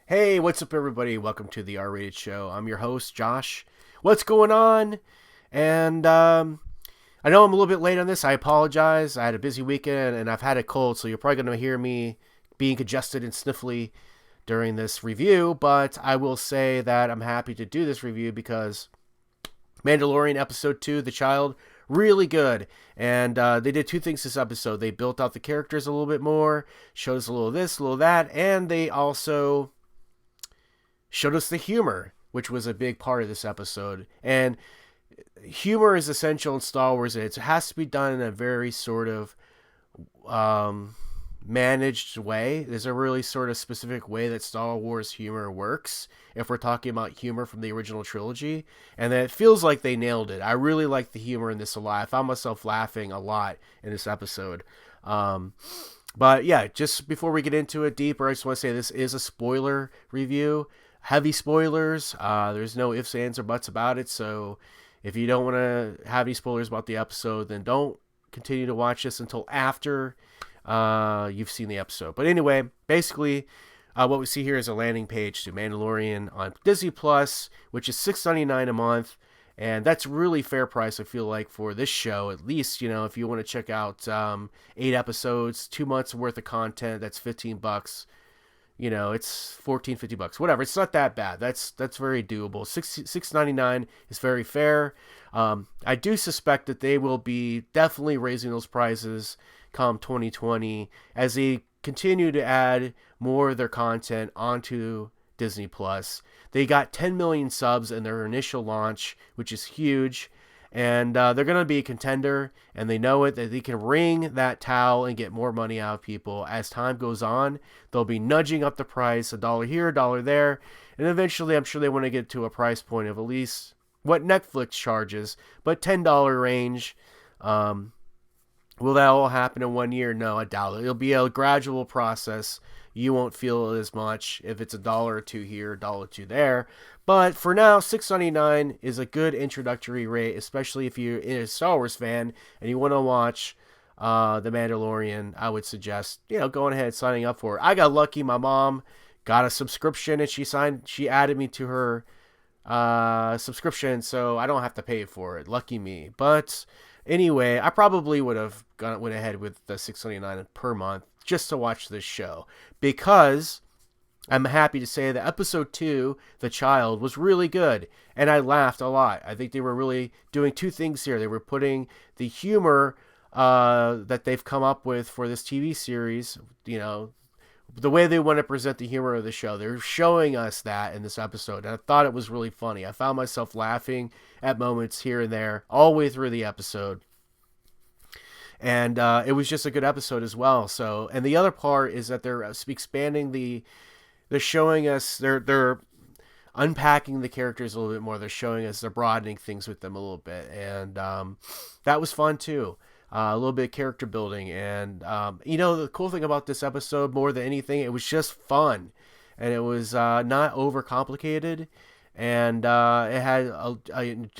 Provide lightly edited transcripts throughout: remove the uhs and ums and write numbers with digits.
Hey, what's up, everybody? Welcome to the R-Rated Show. I'm your host, Josh. What's going on? And I know I'm a little bit late on this. I apologize. I had a busy weekend and I've had a cold, so you're probably going to hear me being congested and sniffly during this review. But I will say that I'm happy to do this review because Mandalorian Episode 2, The Child, really good. And they did two things this episode. They built out the characters a little bit more, showed us a little of this, a little of that, and they also showed us the humor, which was a big part of this episode. And humor is essential in Star Wars. It has to be done in a very sort of managed way. There's a really sort of specific way that Star Wars humor works if we're talking about humor from the original trilogy, and that it feels like they nailed it. I really like the humor in this a lot. I found myself laughing a lot in this episode. But yeah, just before we get into it deeper, I just want to say this is a spoiler review. Heavy spoilers. There's no ifs, ands, or buts about it. So if you don't want to have any spoilers about the episode, then don't continue to watch this until after you've seen the episode. But anyway, basically, what we see here is a landing page to Mandalorian on Disney Plus, which is $6.99 a month. And that's really fair price, I feel like, for this show. At least, if you want to check out 8 episodes, 2 months worth of content, that's $15. It's 14, $50, whatever. It's not that bad. That's very doable. $6.99 is very fair. I do suspect that they will be definitely raising those prices come 2020 as they continue to add more of their content onto Disney Plus. They got 10 million subs in their initial launch, which is huge. And they're going to be a contender, and they know it, that they can wring that towel and get more money out of people. As time goes on, they'll be nudging up the price, a dollar here, a dollar there, and eventually I'm sure they want to get to a price point of at least what Netflix charges, but $10 range. Will that all happen in 1 year? No, I doubt it. It'll be a gradual process. You won't feel it as much if it's a dollar or two here, a dollar or two there. But for now, $6.99 is a good introductory rate, especially if you're a Star Wars fan and you want to watch The Mandalorian. I would suggest, going ahead and signing up for it. I got lucky. My mom got a subscription and she added me to her subscription, so I don't have to pay for it. Lucky me. But anyway, I probably went ahead with the $6.99 per month just to watch this show, because I'm happy to say that episode 2, The Child, was really good, and I laughed a lot. I think they were really doing two things here. They were putting the humor that they've come up with for this TV series, the way they want to present the humor of the show. They're showing us that in this episode, and I thought it was really funny. I found myself laughing at moments here and there all the way through the episode. And it was just a good episode as well. So, and the other part is that they're expanding they're showing us, they're unpacking the characters a little bit more. They're showing us, they're broadening things with them a little bit. And that was fun too. A little bit of character building. And, the cool thing about this episode, more than anything, it was just fun. And it was not overcomplicated. And it had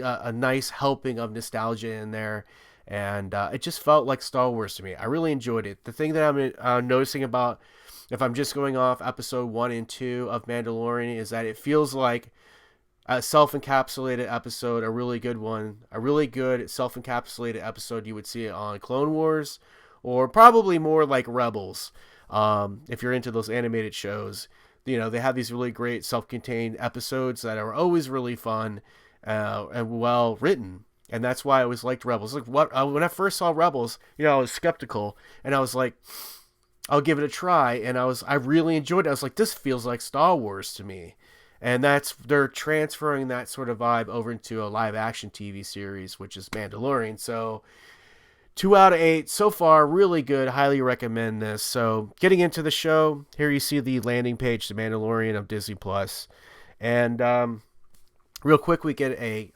a nice helping of nostalgia in there. And it just felt like Star Wars to me. I really enjoyed it. The thing that I'm noticing about, if I'm just going off episode 1 and 2 of Mandalorian, is that it feels like a self-encapsulated episode, a really good one, a really good self-encapsulated episode. You would see it on Clone Wars, or probably more like Rebels, if you're into those animated shows. They have these really great self-contained episodes that are always really fun and well written. And that's why I always liked Rebels. Like when I first saw Rebels, I was skeptical, and I was like, I'll give it a try, and I really enjoyed it. I was like, this feels like Star Wars to me. And they're transferring that sort of vibe over into a live action TV series, which is Mandalorian. So 2 out of 8 so far, really good. Highly recommend this. So getting into the show, here you see the landing page to Mandalorian of Disney Plus, and real quick, we get a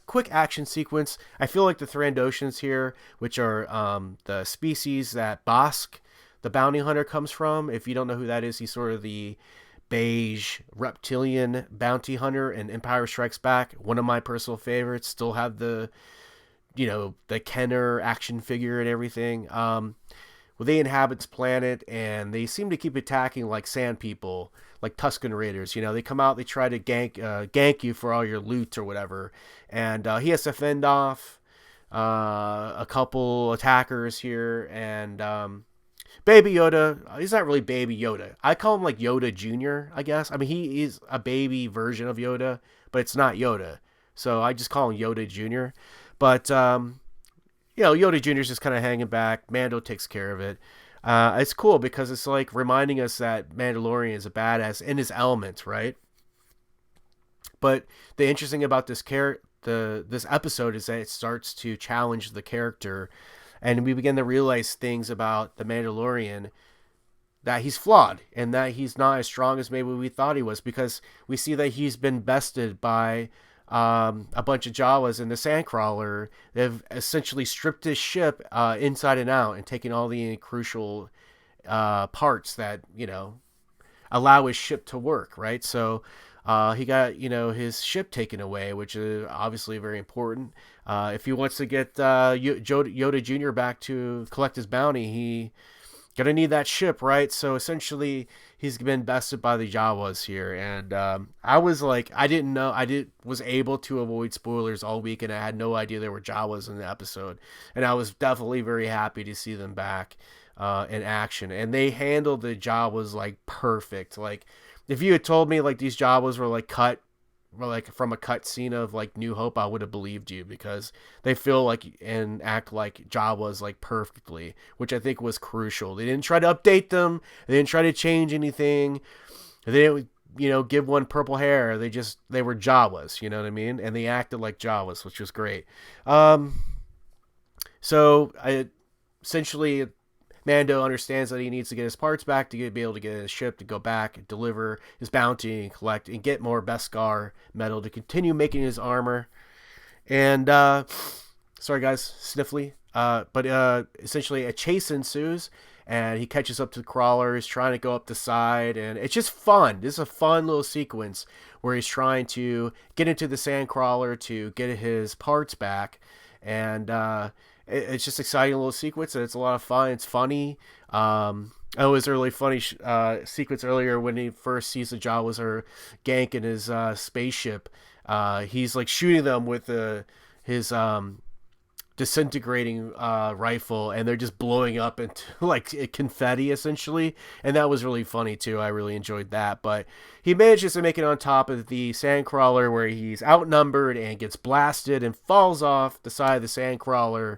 quick action sequence. I feel like the Thrandoshans here, which are the species that Bosk, the bounty hunter, comes from. If you don't know who that is, he's sort of the beige reptilian bounty hunter in Empire Strikes Back. One of my personal favorites. Still have the Kenner action figure and everything. well, they inhabit this planet, and they seem to keep attacking like sand people, like Tusken Raiders. You know, they come out, they try to gank you for all your loot or whatever, and he has to fend off a couple attackers here, and Baby Yoda, he's not really Baby Yoda. I call him like Yoda Jr., I guess. I mean, he is a baby version of Yoda, but it's not Yoda. So I just call him Yoda Jr. But, Yoda Jr. is just kind of hanging back. Mando takes care of it. It's cool because it's like reminding us that Mandalorian is a badass in his element, right? But the interesting about this episode is that it starts to challenge the character, and we begin to realize things about the Mandalorian, that he's flawed and that he's not as strong as maybe we thought he was, because we see that he's been bested by a bunch of Jawas in the Sandcrawler. They've essentially stripped his ship inside and out and taken all the crucial parts that allow his ship to work, right? So he got his ship taken away, which is obviously very important. If he wants to get Yoda Jr. back to collect his bounty, he gonna need that ship, right? So essentially, he's been bested by the Jawas here, and I was like, I didn't know, was able to avoid spoilers all week, and I had no idea there were Jawas in the episode, and I was definitely very happy to see them back in action, and they handled the Jawas like perfect. Like, if you had told me like these Jawas were like cut, or like from a cut scene of like New Hope, I would have believed you, because they feel like and act like Jawas like perfectly, which I think was crucial. They didn't try to update them. They didn't try to change anything. They didn't, give one purple hair. They were Jawas, you know what I mean? And they acted like Jawas, which was great. So essentially, Mando understands that he needs to get his parts back to be able to get his ship to go back, deliver his bounty, and collect and get more Beskar metal to continue making his armor. And sorry guys, sniffly. But essentially a chase ensues, and he catches up to the crawlers, trying to go up the side, and it's just fun. This is a fun little sequence where he's trying to get into the sand crawler to get his parts back, and it's just exciting little sequence, and it's a lot of fun. It's funny. It was a really funny sequence earlier when he first sees the Jawas are ganking his spaceship. He's like shooting them with his disintegrating rifle, and they're just blowing up into like confetti essentially, and that was really funny too. I really enjoyed that. But he manages to make it on top of the sandcrawler, where he's outnumbered and gets blasted and falls off the side of the sandcrawler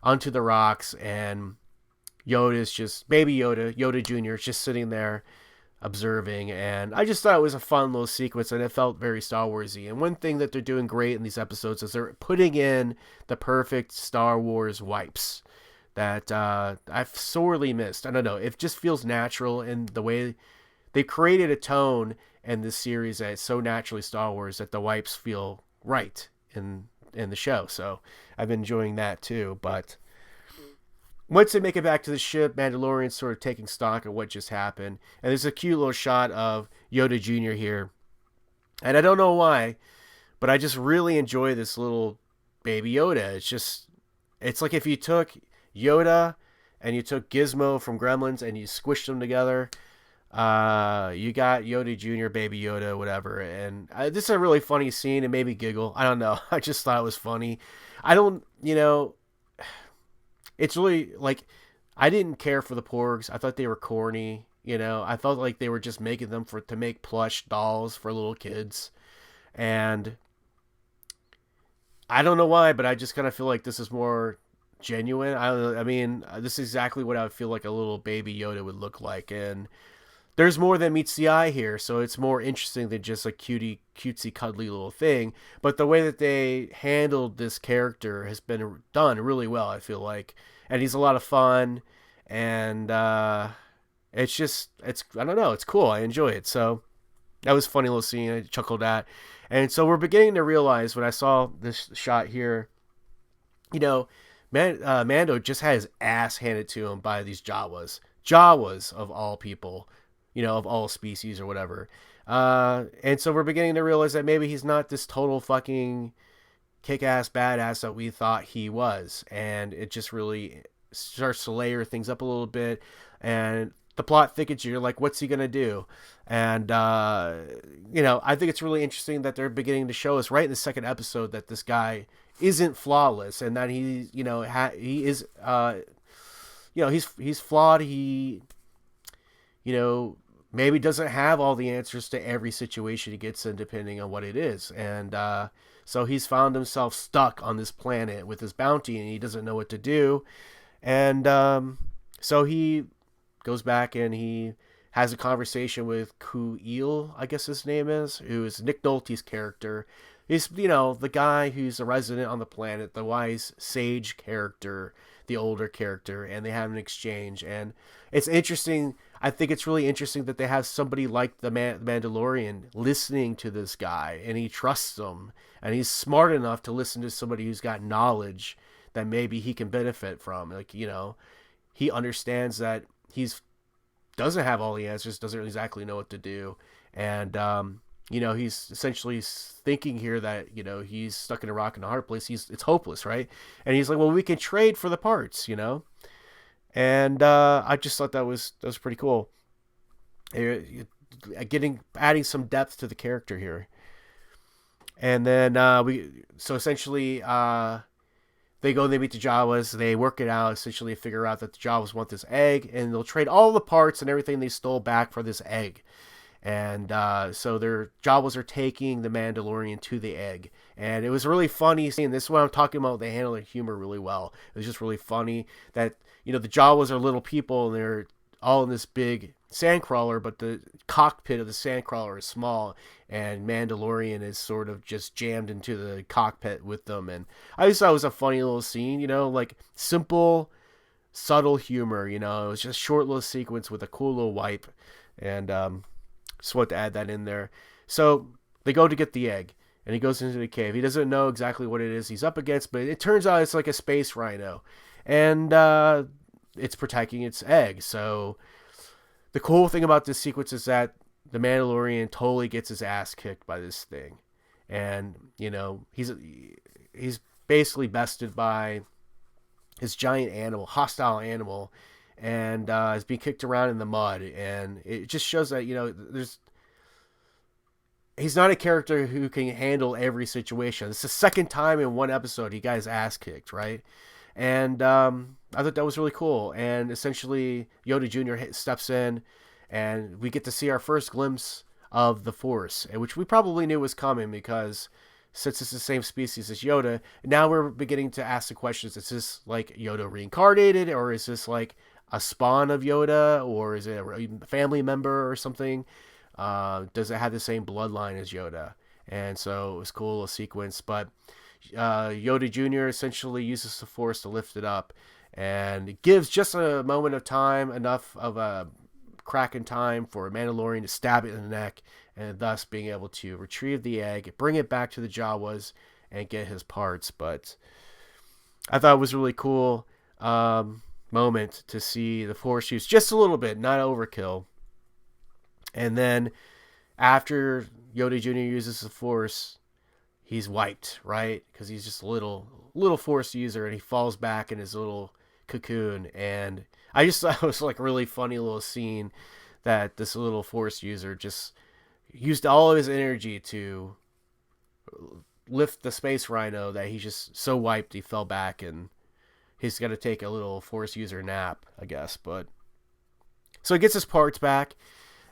onto the rocks, and Yoda's just baby Yoda Jr. is just sitting there observing, and I just thought it was a fun little sequence, and it felt very Star Warsy. And one thing that they're doing great in these episodes is they're putting in the perfect Star Wars wipes that I've sorely missed. I don't know, it just feels natural in the way they created a tone in this series that is so naturally Star Wars that the wipes feel right in the show. So I've been enjoying that too. But once they make it back to the ship, Mandalorian's sort of taking stock of what just happened. And there's a cute little shot of Yoda Jr. here. And I don't know why, but I just really enjoy this little baby Yoda. It's like if you took Yoda and you took Gizmo from Gremlins and you squished them together, you got Yoda Jr., baby Yoda, whatever. And this is a really funny scene. It made me giggle. I don't know. I just thought it was funny. It's really like, I didn't care for the porgs. I thought they were corny. I felt like they were just making them to make plush dolls for little kids. And I don't know why, but I just kind of feel like this is more genuine. I mean, this is exactly what I would feel like a little baby Yoda would look like. And there's more than meets the eye here, so it's more interesting than just a cutesy, cuddly little thing. But the way that they handled this character has been done really well, I feel like. And he's a lot of fun, and I don't know, it's cool. I enjoy it. So that was a funny little scene. I chuckled at. And so we're beginning to realize, when I saw this shot here, Mando just had his ass handed to him by these Jawas. Jawas, of all people. Of all species or whatever. And so we're beginning to realize that maybe he's not this total fucking kick-ass badass that we thought he was. And it just really starts to layer things up a little bit, and the plot thickens. You're like, what's he gonna do? And I think it's really interesting that they're beginning to show us right in the second episode that this guy isn't flawless, and that he, he is, he's flawed. He, maybe doesn't have all the answers to every situation he gets in, depending on what it is. And so he's found himself stuck on this planet with his bounty, and he doesn't know what to do. And so he goes back and he has a conversation with Kuil, I guess his name is, who is Nick Nolte's character. He's, the guy who's a resident on the planet, the wise sage character, the older character, and they have an exchange. And it's interesting. I think it's really interesting that they have somebody like the Mandalorian listening to this guy, and he trusts him, and he's smart enough to listen to somebody who's got knowledge that maybe he can benefit from. Like, he understands that he's doesn't have all the answers, doesn't exactly know what to do. And, he's essentially thinking here that, he's stuck in a rock and a hard place. It's hopeless, right? And he's like, well, we can trade for the parts, And I just thought that was pretty cool. Adding some depth to the character here. And then essentially they go and they meet the Jawas. They work it out, essentially figure out that the Jawas want this egg, and they'll trade all the parts and everything they stole back for this egg. And so their Jawas are taking the Mandalorian to the egg. And it was really funny seeing this. Is what I'm talking about. They handle their humor really well. It was just really funny that, the Jawas are little people, and they're all in this big sandcrawler, but the cockpit of the sandcrawler is small, and Mandalorian is sort of just jammed into the cockpit with them. And I just thought it was a funny little scene, like simple, subtle humor. It was just a short little sequence with a cool little wipe. And just wanted to add that in there. So they go to get the egg, and he goes into the cave. He doesn't know exactly what it is he's up against, but it turns out it's like a space rhino, and it's protecting its egg. So the cool thing about this sequence is that the Mandalorian totally gets his ass kicked by this thing, and he's basically bested by his giant animal, hostile animal, and is being kicked around in the mud. And it just shows that he's not a character who can handle every situation. It's the second time in one episode he got his ass kicked, right? And I thought that was really cool. And essentially Yoda Jr. steps in, and we get to see our first glimpse of the Force, which we probably knew was coming, because since it's the same species as Yoda, now we're beginning to ask the questions. Is this like Yoda reincarnated, or is this like a spawn of Yoda, or is it a family member or something? Does it have the same bloodline as Yoda? And so it was cool, a little sequence. But Yoda Jr. essentially uses the Force to lift it up, and it gives just a moment of time, enough of a crack in time for a Mandalorian to stab it in the neck, and thus being able to retrieve the egg, bring it back to the Jawas, and get his parts. But I thought it was really cool moment to see the Force used just a little bit, not overkill. And then after Yoda Jr. uses the Force, he's wiped, right? Because he's just a little Force user, and he falls back in his little cocoon. And I just thought it was like a really funny little scene that this little Force user just used all of his energy to lift the space rhino, that he's just so wiped he fell back, and he's got to take a little Force user nap, I guess. But so he gets his parts back,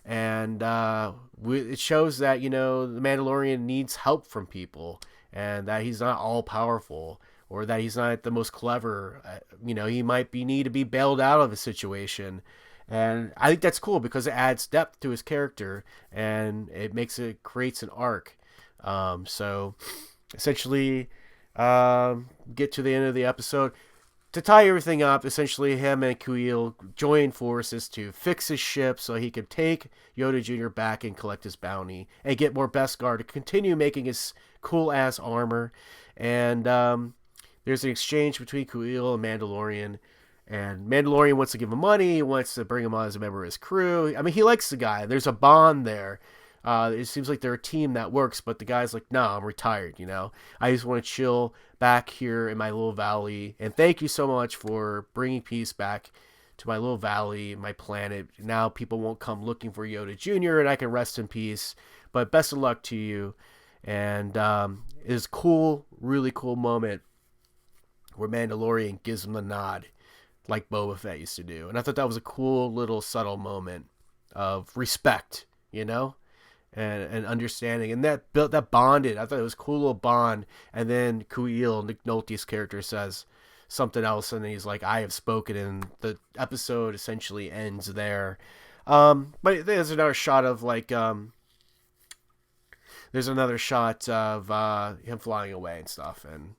and it shows that, the Mandalorian needs help from people, and that he's not all powerful, or that he's not the most clever. He might need to be bailed out of a situation. And I think that's cool, because it adds depth to his character, and it creates an arc. So essentially, get to the end of the episode. To tie everything up, essentially him and Kuil join forces to fix his ship so he could take Yoda Jr. back and collect his bounty, and get more Beskar to continue making his cool-ass armor. And there's an exchange between Kuil and Mandalorian. And Mandalorian wants to give him money. He wants to bring him on as a member of his crew. I mean, he likes the guy. There's a bond there. It seems like they're a team that works, but the guy's like, no, I'm retired, I just want to chill back here in my little valley. And thank you so much for bringing peace back to my little valley, my planet. Now people won't come looking for Yoda Jr. and I can rest in peace. But best of luck to you. And it was cool, really cool moment where Mandalorian gives him the nod like Boba Fett used to do. And I thought that was a cool little subtle moment of respect, and understanding. And that built, that bonded. I thought it was a cool little bond. And then Kuiil, Nick Nolte's character, says something else, and he's like, I have spoken, and the episode essentially ends there. But there's another shot of him flying away and stuff, and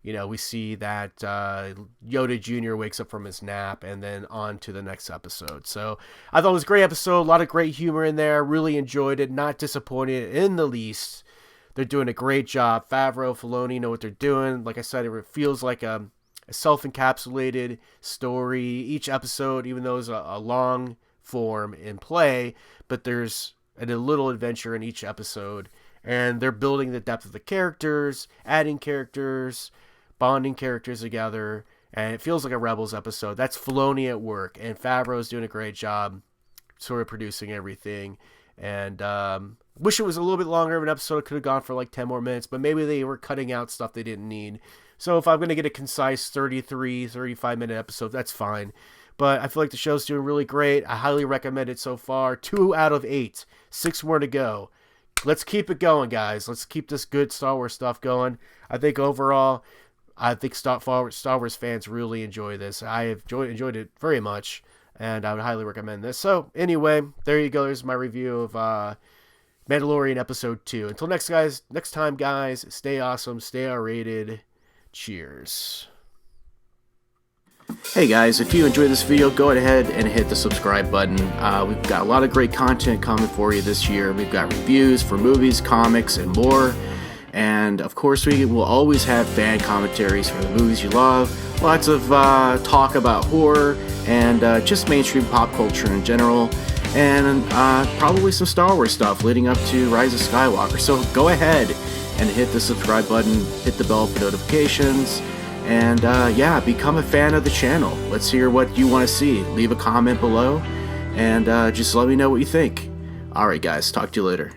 we see that Yoda Jr. wakes up from his nap, and then on to the next episode. So I thought it was a great episode, a lot of great humor in there, really enjoyed it, not disappointed in the least. They're doing a great job. Favreau, Filoni know what they're doing. Like I said, it feels like a self-encapsulated story. Each episode, even though it's a long form in play, but there's a little adventure in each episode. And they're building the depth of the characters, adding characters, bonding characters together, and it feels like a Rebels episode. That's Filoni at work, and Favreau's doing a great job sort of producing everything. And wish it was a little bit longer of an episode. It could have gone for like 10 more minutes, but maybe they were cutting out stuff they didn't need. So if I'm going to get a concise 33, 35-minute episode, that's fine. But I feel like the show's doing really great. I highly recommend it so far. 2 out of 8. 6 more to go. Let's keep it going, guys. Let's keep this good Star Wars stuff going. I think overall, Star Wars fans really enjoy this. I have enjoyed it very much, and I would highly recommend this. So anyway, there you go. There's my review of Mandalorian Episode 2. Until next time, guys, stay awesome, stay R-rated. Cheers. Hey guys, if you enjoyed this video, go ahead and hit the subscribe button. We've got a lot of great content coming for you this year. We've got reviews for movies, comics, and more. And of course, we will always have fan commentaries for the movies you love. Lots of talk about horror and just mainstream pop culture in general. And probably some Star Wars stuff leading up to Rise of Skywalker. So go ahead and hit the subscribe button, hit the bell for notifications. And yeah, become a fan of the channel. Let's hear what you want to see. Leave a comment below and just let me know what you think. Alright guys, talk to you later.